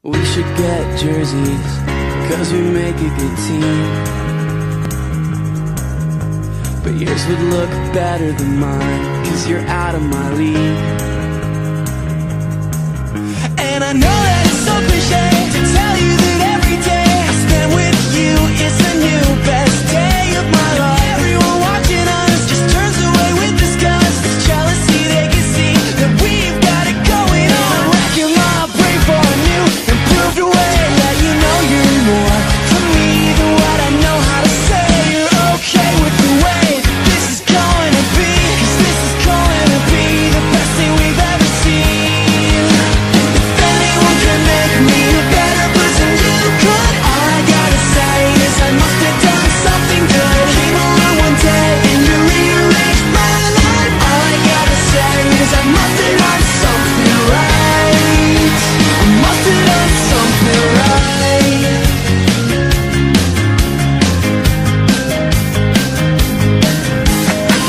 We should get jerseys, 'cause we make a good team. But yours would look better than mine, 'cause you're out of my league. And I know that it's so cliche to tell you that every day I spend with you is a new best day of my life. Everyone watching us just turns away with disgust. Jealousy, they can see that we've got it going on. Racking my brain for a new improved way. Let you know you're more to me than what I know how to say. You're okay with the way this is going to be, 'cause this is going to be the best thing we've ever seen. If anyone can make me a better person, you could. All I gotta say is I must have done something good. Came along one day and you rearranged my life. All I gotta say is I must have done something right. I must have done something right.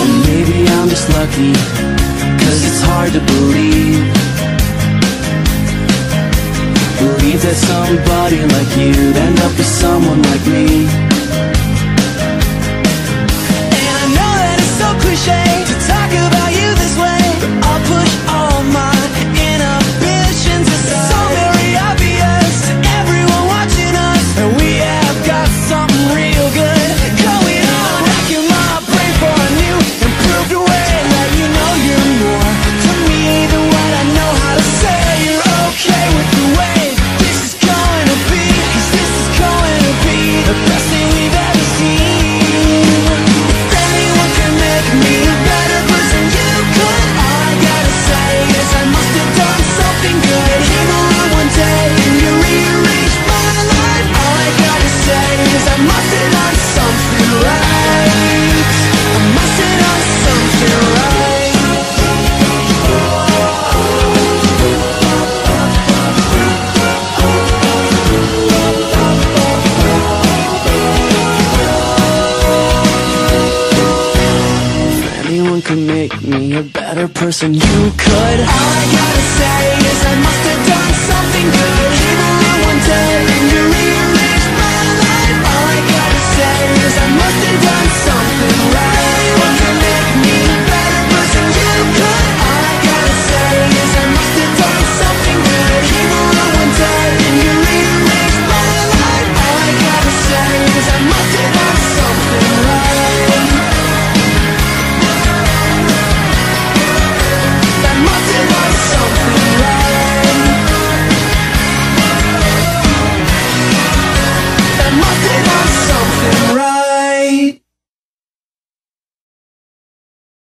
And maybe I'm just lucky, 'cause it's hard to believe that somebody like you'd end up with someone like me. And I know that it's so cliche to talk about you this way, but I'll push all my inhibitions aside. So very obvious to everyone watching us, and we have got something real good going on. Racking my brain for a new improved way. Let you know you're more to me than what I know how to say. You're okay with the way the best thing we've ever seen. If anyone can make me a better person, you could. All I gotta say is I must have done something good. Came along one day and you rearranged my life. All I gotta say is I must have done something right. I must have done something right. Can make me a better person, you could.